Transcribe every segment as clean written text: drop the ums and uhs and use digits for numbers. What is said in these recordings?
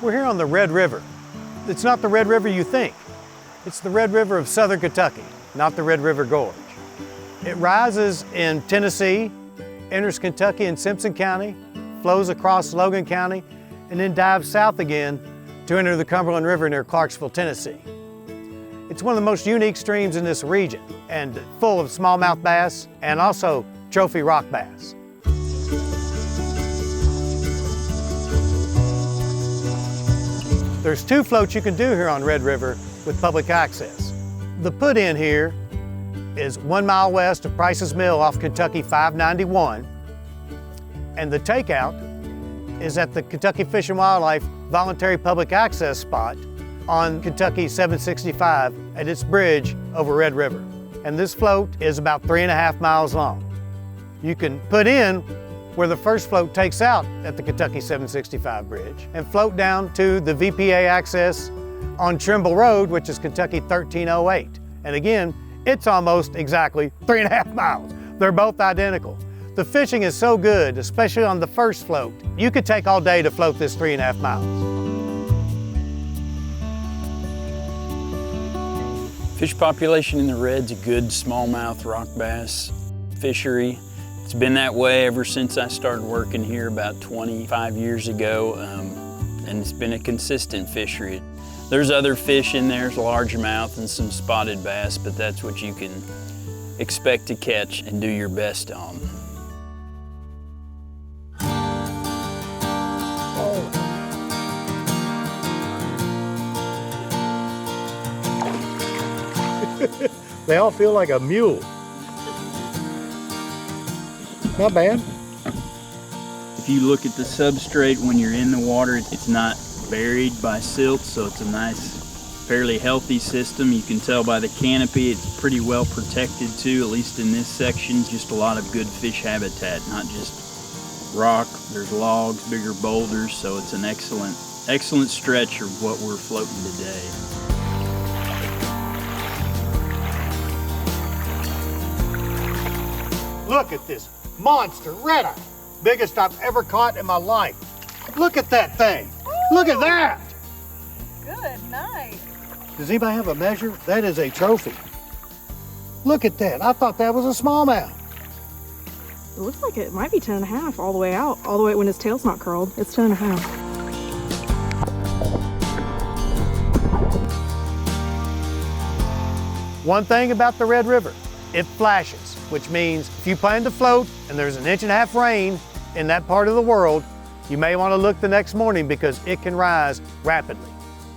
We're here on the Red River. It's not the Red River you think. It's the Red River of southern Kentucky, not the Red River Gorge. It rises in Tennessee, enters Kentucky in Simpson County, flows across Logan County, and then dives south again to enter the Cumberland River near Clarksville, Tennessee. It's one of the most unique streams in this region and full of smallmouth bass and also trophy rock bass. There's 2 floats you can do here on Red River with public access. The put-in here is 1 mile west of Price's Mill off Kentucky 591, and the takeout is at the Kentucky Fish and Wildlife voluntary public access spot on Kentucky 765 at its bridge over Red River. And this float is about 3.5 miles long. You can put in where the first float takes out at the Kentucky 765 bridge and float down to the VPA access on Trimble Road, which is Kentucky 1308. And again, it's almost exactly 3.5 miles. They're both identical. The fishing is so good, especially on the first float. You could take all day to float this 3.5 miles. Fish population in the Red's a good smallmouth rock bass fishery. It's been that way ever since I started working here about 25 years ago, and it's been a consistent fishery. There's other fish in there, largemouth and some spotted bass, but that's what you can expect to catch and do your best on. They all feel like a mule. Not bad. If you look at the substrate when you're in the water, it's not buried by silt, so it's a nice, fairly healthy system. You can tell by the canopy it's pretty well protected too, at least in this section. Just a lot of good fish habitat, not just rock. There's logs, bigger boulders, so it's an excellent stretch of what we're floating today. Look at this monster red-eye. Biggest I've ever caught in my life. Look at that thing. Ooh. Look at that. Good night. Does anybody have a measure? That is a trophy. Look at that. I thought that was a smallmouth. It looks like it might be 10.5 all the way out, all the way when his tail's not curled. It's 10.5. One thing about the Red River, it flashes, which means if you plan to float and there's 1.5 inches rain in that part of the world, you may want to look the next morning because it can rise rapidly.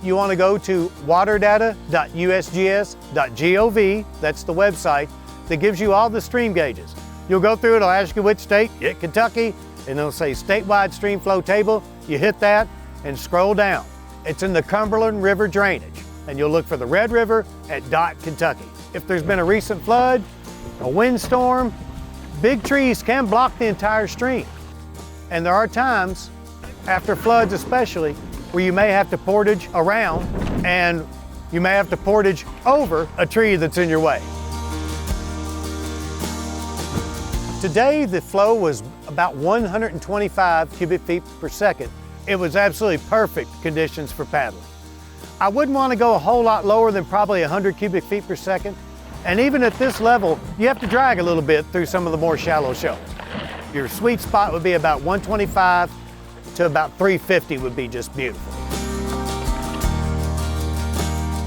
You want to go to waterdata.usgs.gov, that's the website that gives you all the stream gauges. You'll go through it, it'll ask you which state, you hit Kentucky, and it'll say statewide stream flow table. You hit that and scroll down. It's in the Cumberland River drainage, and you'll look for the Red River at Kentucky. If there's been a recent flood, a windstorm, big trees can block the entire stream. And there are times, after floods especially, where you may have to portage around and you may have to portage over a tree that's in your way. Today, the flow was about 125 cubic feet per second. It was absolutely perfect conditions for paddling. I wouldn't want to go a whole lot lower than probably 100 cubic feet per second. And even at this level, you have to drag a little bit through some of the more shallow shoals. Your sweet spot would be about 125 to about 350 would be just beautiful.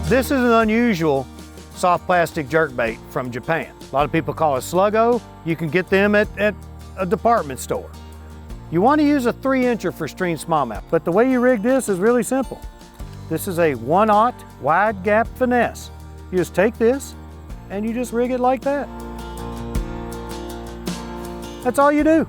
This is an unusual soft plastic jerkbait from Japan. A lot of people call it sluggo. You can get them at a department store. You want to use a 3-incher for stream smallmouth, but the way you rig this is really simple. This is a 1/0 wide gap finesse. You just take this and you just rig it like that. That's all you do.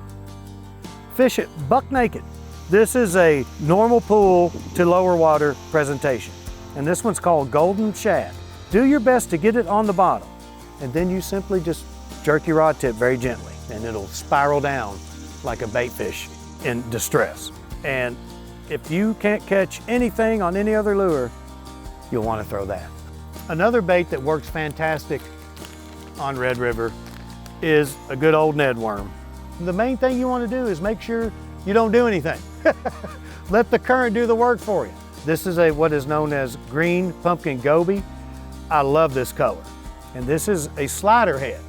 Fish it buck naked. This is a normal pool to lower water presentation. And this one's called Golden Shad. Do your best to get it on the bottom. And then you simply just jerk your rod tip very gently and it'll spiral down like a bait fish in distress. And if you can't catch anything on any other lure, you'll want to throw that. Another bait that works fantastic on Red River is a good old Ned worm. The main thing you want to do is make sure you don't do anything. Let the current do the work for you. This is what is known as green pumpkin goby. I love this color. And this is a slider head.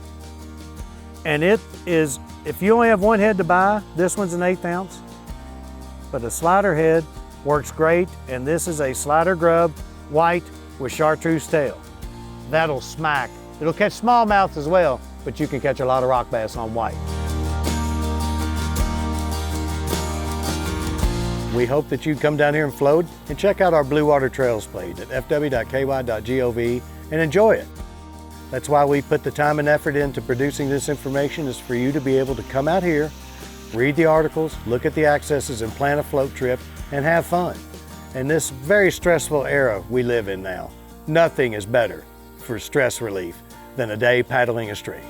And it is, if you only have one head to buy, this one's an 1/8 ounce. But a slider head works great, and this is a slider grub, white with chartreuse tail. That'll smack. It'll catch smallmouth as well, but you can catch a lot of rock bass on white. We hope that you come down here and float and check out our Blue Water Trails page at fw.ky.gov and enjoy it. That's why we put the time and effort into producing this information, is for you to be able to come out here, read the articles, look at the accesses, and plan a float trip and have fun. In this very stressful era we live in now, nothing is better for stress relief than a day paddling a stream.